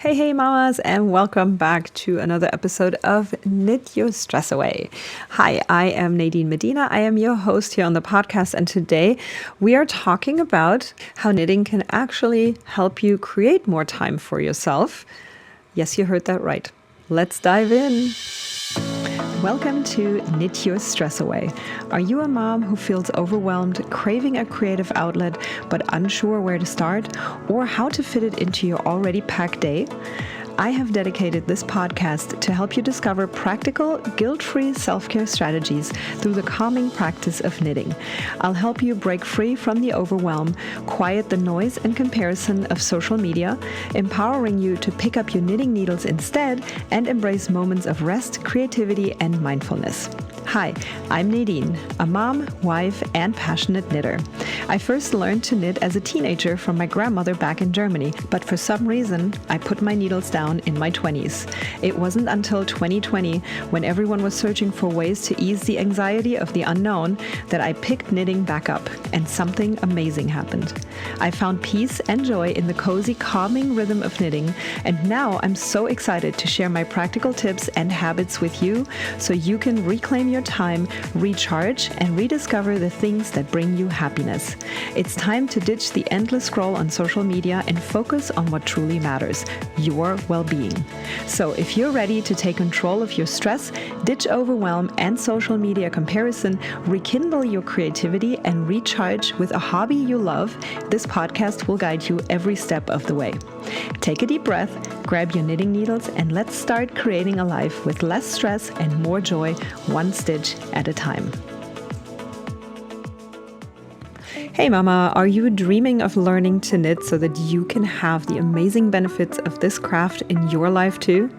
Hey, mamas, and welcome back to another episode of Knit Your Stress Away. Hi, I am Nadine Medina. I am your host here on the podcast, and today we are talking about how knitting can actually help you create more time for yourself. Yes, you heard that right. Let's dive in. Welcome to Knit Your Stress Away. Are you a mom who feels overwhelmed, craving a creative outlet, but unsure where to start or how to fit it into your already packed day? I have dedicated this podcast to help you discover practical, guilt-free self-care strategies through the calming practice of knitting. I'll help you break free from the overwhelm, quiet the noise and comparison of social media, empowering you to pick up your knitting needles instead and embrace moments of rest, creativity, and mindfulness. Hi, I'm Nadine, a mom, wife, and passionate knitter. I first learned to knit as a teenager from my grandmother back in Germany, but for some reason, I put my needles down in my 20s. It wasn't until 2020, when everyone was searching for ways to ease the anxiety of the unknown, that I picked knitting back up, and something amazing happened. I found peace and joy in the cozy, calming rhythm of knitting, and now I'm so excited to share my practical tips and habits with you so you can reclaim your time, recharge, and rediscover the things that bring you happiness. It's time to ditch the endless scroll on social media and focus on what truly matters, your well-being. So if you're ready to take control of your stress, ditch overwhelm and social media comparison, rekindle your creativity, and recharge with a hobby you love, this podcast will guide you every step of the way. Take a deep breath, grab your knitting needles, and let's start creating a life with less stress and more joy, one stitch at a time. Hey mama, are you dreaming of learning to knit so that you can have the amazing benefits of this craft in your life too?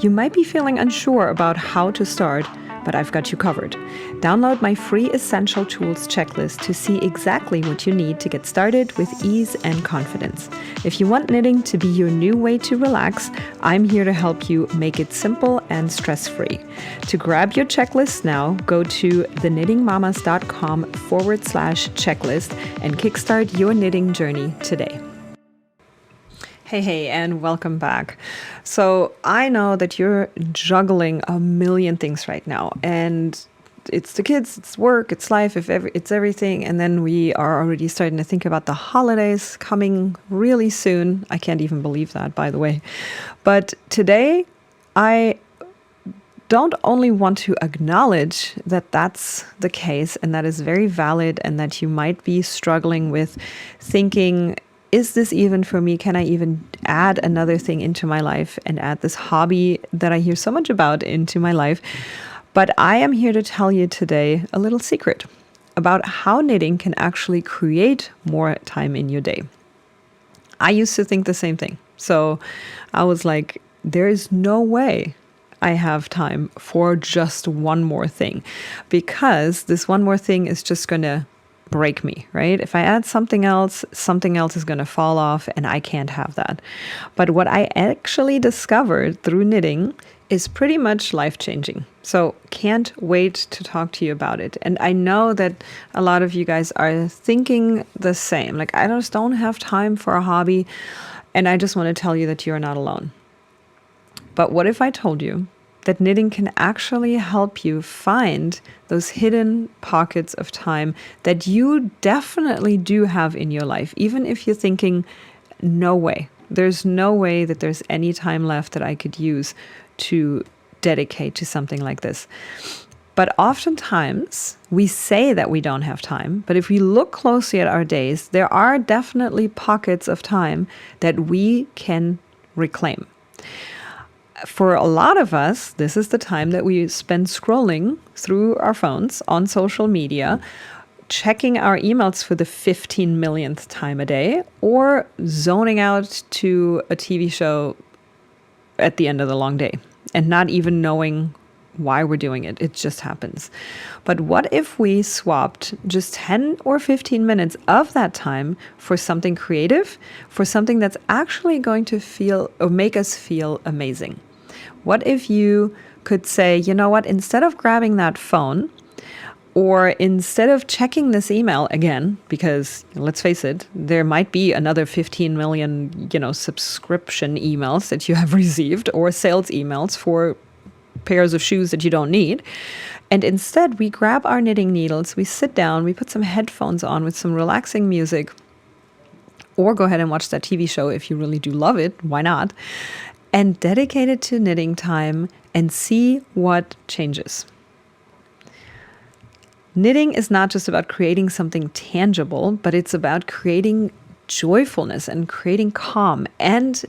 You might be feeling unsure about how to start, but I've got you covered. Download my free Essential Tools checklist to see exactly what you need to get started with ease and confidence. If you want knitting to be your new way to relax, I'm here to help you make it simple and stress-free. To grab your checklist now, go to theknittingmamas.com/checklist and kickstart your knitting journey today. Hey, and welcome back. So I know that you're juggling a million things right now, and it's the kids, it's work, it's life, it's everything. And then we are already starting to think about the holidays coming really soon. I can't even believe that, by the way. But today, I don't only want to acknowledge that that's the case and that is very valid, and that you might be struggling with thinking, is this even for me? Can I even add another thing into my life and add this hobby that I hear so much about into my life? But I am here to tell you today a little secret about how knitting can actually create more time in your day. I used to think the same thing. So I was like, there is no way I have time for just one more thing, because this one more thing is just going to break me, right? If I add something else is going to fall off, and I can't have that. But what I actually discovered through knitting is pretty much life-changing. So can't wait to talk to you about it. And I know that a lot of you guys are thinking the same. Like, I just don't have time for a hobby. And I just want to tell you that you're not alone. But what if I told you that knitting can actually help you find those hidden pockets of time that you definitely do have in your life, even if you're thinking, no way, there's no way that there's any time left that I could use to dedicate to something like this. But oftentimes we say that we don't have time, but if we look closely at our days, there are definitely pockets of time that we can reclaim. For a lot of us, this is the time that we spend scrolling through our phones on social media, checking our emails for the 15 millionth time a day, or zoning out to a TV show at the end of the long day and not even knowing why we're doing it. It just happens. But what if we swapped just 10 or 15 minutes of that time for something creative, for something that's actually going to feel or make us feel amazing? What if you could say, you know what, instead of grabbing that phone, Or instead of checking this email again, because let's face it, there might be another 15 million, subscription emails that you have received or sales emails for pairs of shoes that you don't need. And instead, we grab our knitting needles, we sit down, we put some headphones on with some relaxing music, or go ahead and watch that TV show if you really do love it. Why not? And dedicate it to knitting time and see what changes. Knitting is not just about creating something tangible, but it's about creating joyfulness and creating calm and,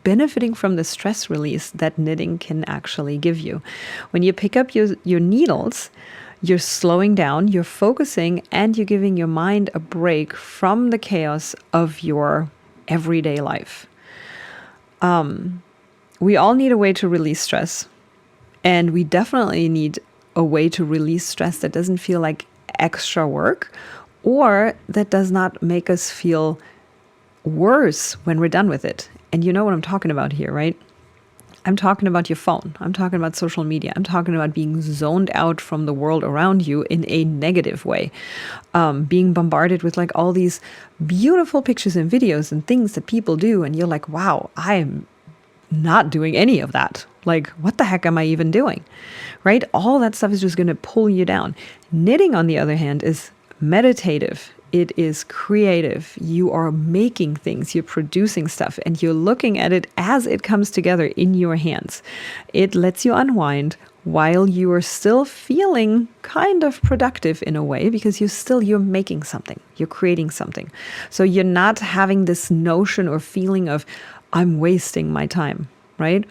benefiting from the stress release that knitting can actually give you. When you pick up your needles, you're slowing down, you're focusing, and you're giving your mind a break from the chaos of your everyday life. We all need a way to release stress, and we definitely need a way to release stress that doesn't feel like extra work or that does not make us feel worse when we're done with it. And you know what I'm talking about here, right? I'm talking about your phone. I'm talking about social media. I'm talking about being zoned out from the world around you in a negative way. Being bombarded with like all these beautiful pictures and videos and things that people do. And you're like, wow, I'm not doing any of that. Like, what the heck am I even doing? Right? All that stuff is just going to pull you down. Knitting, on the other hand, is meditative. It is creative. You are making things, you're producing stuff, and you're looking at it as it comes together in your hands. It lets you unwind while you are still feeling kind of productive in a way, because you're making something, you're creating something. So you're not having this notion or feeling of, I'm wasting my time, right?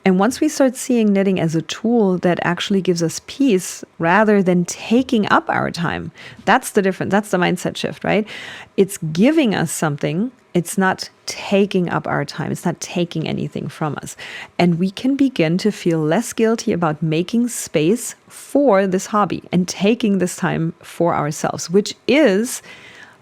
And once we start seeing knitting as a tool that actually gives us peace rather than taking up our time, that's the difference. That's the mindset shift, right? It's giving us something. It's not taking up our time. It's not taking anything from us. And we can begin to feel less guilty about making space for this hobby and taking this time for ourselves, which is,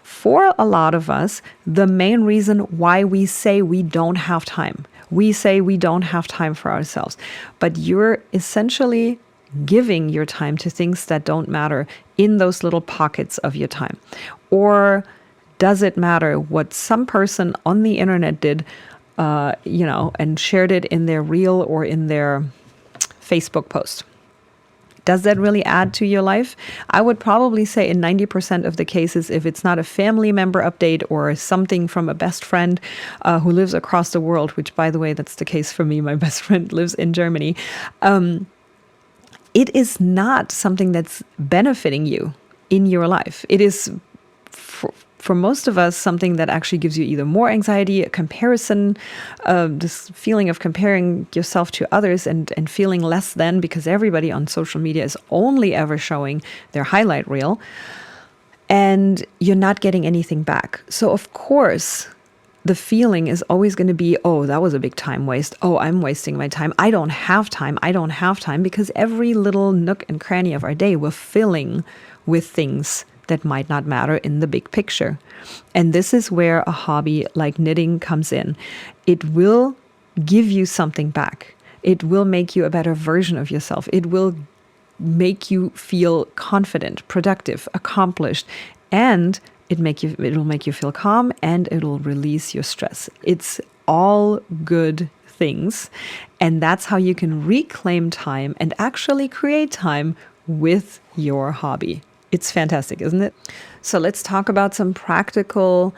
for a lot of us, the main reason why we say we don't have time. We say we don't have time for ourselves, but you're essentially giving your time to things that don't matter in those little pockets of your time. Or does it matter what some person on the internet did, and shared it in their reel or in their Facebook post? Does that really add to your life? I would probably say in 90% of the cases, if it's not a family member update or something from a best friend who lives across the world, which, by the way, that's the case for me. My best friend lives in Germany. It is not something that's benefiting you in your life. It is, for most of us, something that actually gives you either more anxiety, a comparison, this feeling of comparing yourself to others and feeling less than, because everybody on social media is only ever showing their highlight reel, and you're not getting anything back. So of course, the feeling is always going to be, oh, that was a big time waste. Oh, I'm wasting my time. I don't have time. I don't have time, because every little nook and cranny of our day we're filling with things that might not matter in the big picture. And this is where a hobby like knitting comes in. It will give you something back. It will make you a better version of yourself. It will make you feel confident, productive, accomplished, and it'll make you feel calm, and it'll release your stress. It's all good things. And that's how you can reclaim time and actually create time with your hobby. It's fantastic, isn't it? So let's talk about some practical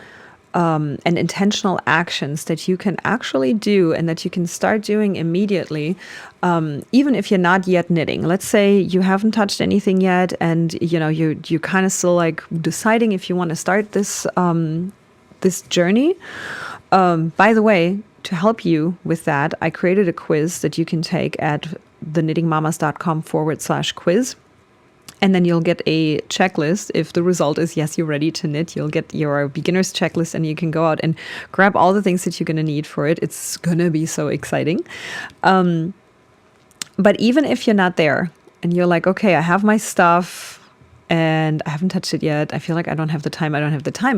and intentional actions that you can actually do and that you can start doing immediately, even if you're not yet knitting. Let's say you haven't touched anything yet, and you're kind of still like deciding if you want to start this this journey. By the way, to help you with that, I created a quiz that you can take at thenittingmamas.com/quiz. And then you'll get a checklist. If the result is yes, you're ready to knit, you'll get your beginner's checklist, and you can go out and grab all the things that you're going to need for it. It's going to be so exciting. But even if you're not there and you're like, okay, I have my stuff, and I haven't touched it yet. I feel like I don't have the time,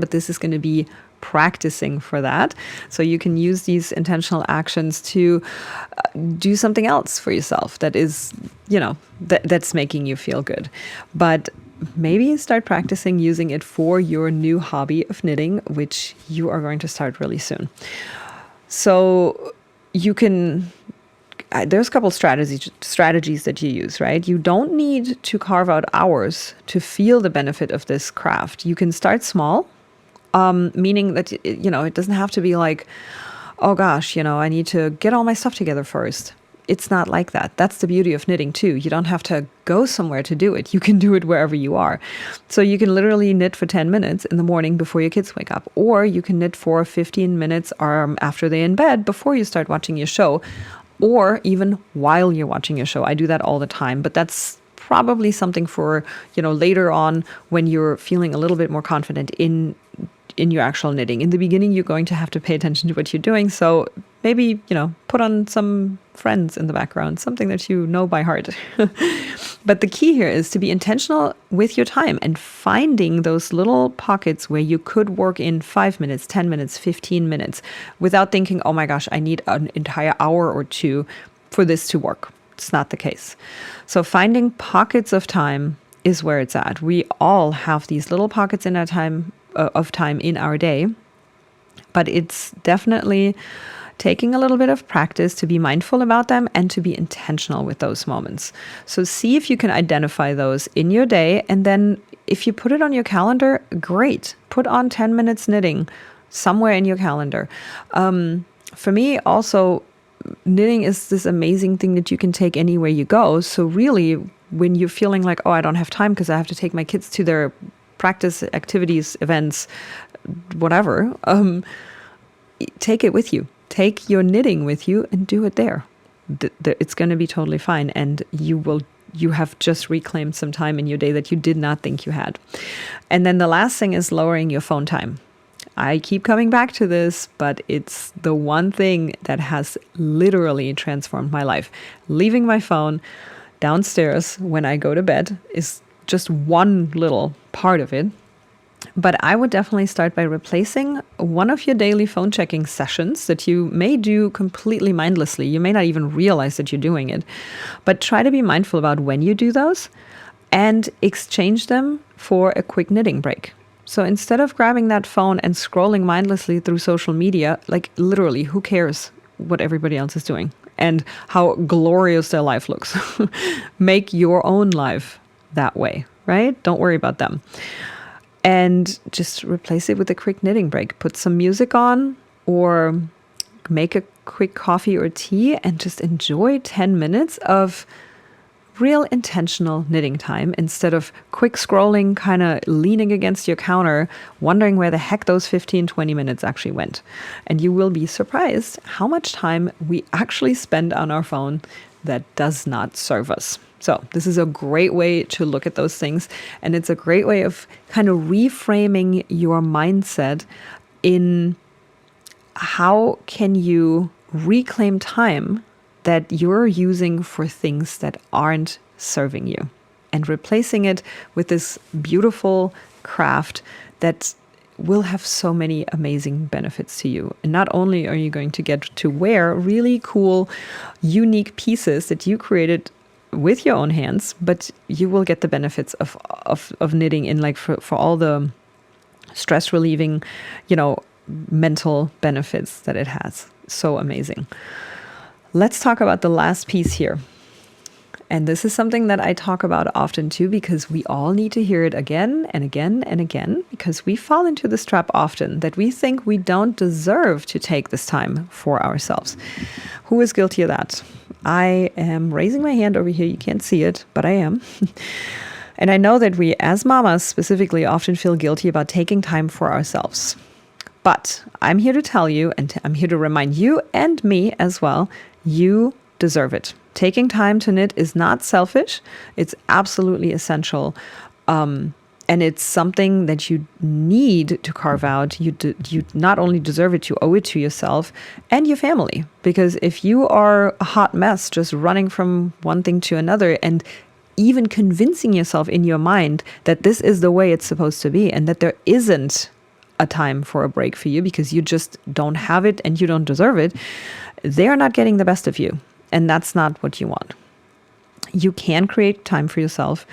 but this is going to be practicing for that. So you can use these intentional actions to do something else for yourself that is, that's making you feel good. But maybe start practicing using it for your new hobby of knitting, which you are going to start really soon. So you can, there's a couple strategies that you use, right? You don't need to carve out hours to feel the benefit of this craft. You can start small, meaning that, it doesn't have to be like, oh gosh, I need to get all my stuff together first. It's not like that. That's the beauty of knitting too. You don't have to go somewhere to do it. You can do it wherever you are. So you can literally knit for 10 minutes in the morning before your kids wake up, or you can knit for 15 minutes after they're in bed before you start watching your show, or even while you're watching your show. I do that all the time, but that's probably something for, later on when you're feeling a little bit more confident in your actual knitting. In the beginning, you're going to have to pay attention to what you're doing. So maybe, put on some Friends in the background, something that you know by heart. But the key here is to be intentional with your time and finding those little pockets where you could work in 5 minutes, 10 minutes, 15 minutes without thinking, oh my gosh, I need an entire hour or two for this to work. It's not the case. So finding pockets of time is where it's at. We all have these little pockets in our time in our day, but it's definitely taking a little bit of practice to be mindful about them and to be intentional with those moments. So see if you can identify those in your day, and then if you put it on your calendar, great. Put on 10 minutes knitting somewhere in your calendar. For me, also, knitting is this amazing thing that you can take anywhere you go. So really, when you're feeling like, oh, I don't have time because I have to take my kids to their practice activities, events, whatever, take it with you. Take your knitting with you and do it there. It's going to be totally fine. And you have just reclaimed some time in your day that you did not think you had. And then the last thing is lowering your phone time. I keep coming back to this, but it's the one thing that has literally transformed my life. Leaving my phone downstairs when I go to bed is just one little part of it. But I would definitely start by replacing one of your daily phone checking sessions that you may do completely mindlessly. You may not even realize that you're doing it, but try to be mindful about when you do those and exchange them for a quick knitting break. So instead of grabbing that phone and scrolling mindlessly through social media, like literally, who cares what everybody else is doing and how glorious their life looks? Make your own life that way, right? Don't worry about them. And just replace it with a quick knitting break. Put some music on or make a quick coffee or tea and just enjoy 10 minutes of real intentional knitting time instead of quick scrolling, kind of leaning against your counter, wondering where the heck those 15, 20 minutes actually went. And you will be surprised how much time we actually spend on our phone that does not serve us. So this is a great way to look at those things. And it's a great way of kind of reframing your mindset in how can you reclaim time that you're using for things that aren't serving you and replacing it with this beautiful craft that will have so many amazing benefits to you. And not only are you going to get to wear really cool, unique pieces that you created with your own hands, but you will get the benefits of knitting in like for all the stress relieving, mental benefits that it has. So amazing. Let's talk about the last piece here. And this is something that I talk about often too, because we all need to hear it again and again and again, because we fall into this trap often that we think we don't deserve to take this time for ourselves. Who is guilty of that? I am raising my hand over here. You can't see it, but I am. And I know that we as mamas specifically often feel guilty about taking time for ourselves. But I'm here to tell you, and I'm here to remind you and me as well, you deserve it. Taking time to knit is not selfish. It's absolutely essential. And it's something that you need to carve out. You not only deserve it, you owe it to yourself and your family. Because if you are a hot mess, just running from one thing to another and even convincing yourself in your mind that this is the way it's supposed to be and that there isn't a time for a break for you because you just don't have it and you don't deserve it, they are not getting the best of you. And that's not what you want. You can create time for yourself,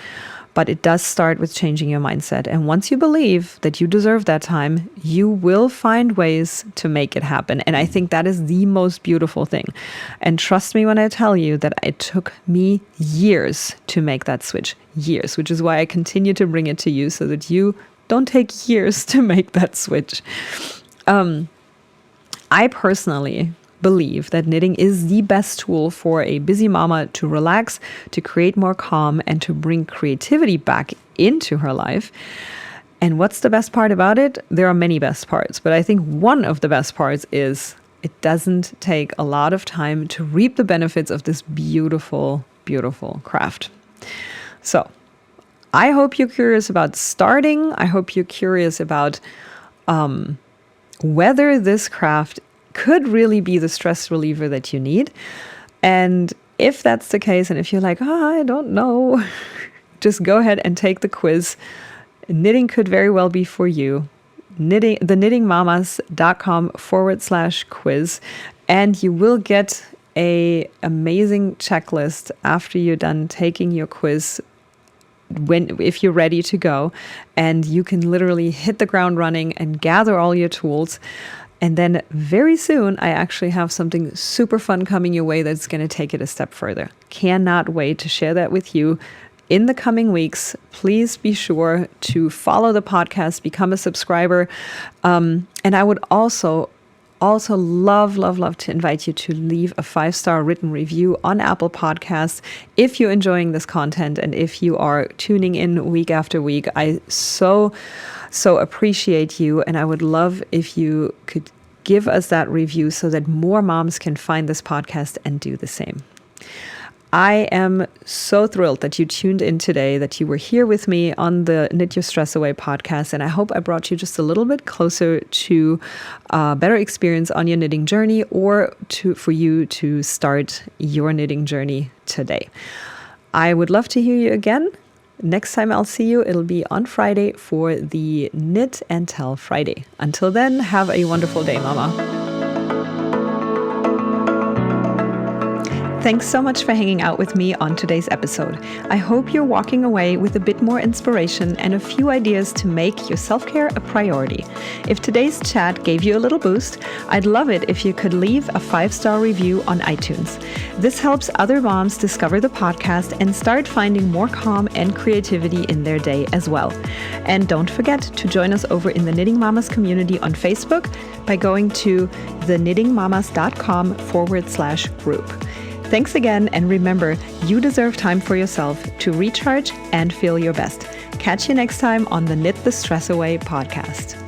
but it does start with changing your mindset. And once you believe that you deserve that time, you will find ways to make it happen. And I think that is the most beautiful thing. And trust me when I tell you that it took me years to make that switch. Years, which is why I continue to bring it to you so that you don't take years to make that switch. I personally believe that knitting is the best tool for a busy mama to relax, to create more calm, and to bring creativity back into her life. And what's the best part about it? There are many best parts, but I think one of the best parts is it doesn't take a lot of time to reap the benefits of this beautiful, beautiful craft. So I hope you're curious about starting. I hope you're curious about whether this craft could really be the stress reliever that you need. And if that's the case, and if you're like, I don't know, just go ahead and take the quiz. Knitting could very well be for you. theknittingmamas.com/quiz. And you will get an amazing checklist after you're done taking your quiz if you're ready to go. And you can literally hit the ground running and gather all your tools. And then very soon, I actually have something super fun coming your way that's going to take it a step further. Cannot wait to share that with you in the coming weeks. Please be sure to follow the podcast, become a subscriber. And I would also love to invite you to leave a 5-star written review on Apple Podcasts if you're enjoying this content and if you are tuning in week after week. I so appreciate you, and I would love if you could give us that review so that more moms can find this podcast and do the same. I am so thrilled that you tuned in today, that you were here with me on the Knit Your Stress Away podcast, and I hope I brought you just a little bit closer to a better experience on your knitting journey, or for you to start your knitting journey today. I would love to hear you again. Next time I'll see you, it'll be on Friday for the Knit and Tell Friday. Until then, have a wonderful day, Mama. Thanks so much for hanging out with me on today's episode. I hope you're walking away with a bit more inspiration and a few ideas to make your self-care a priority. If today's chat gave you a little boost, I'd love it if you could leave a 5-star review on iTunes. This helps other moms discover the podcast and start finding more calm and creativity in their day as well. And don't forget to join us over in the Knitting Mamas community on Facebook by going to theknittingmamas.com/group. Thanks again, and remember, you deserve time for yourself to recharge and feel your best. Catch you next time on the Knit the Stress Away podcast.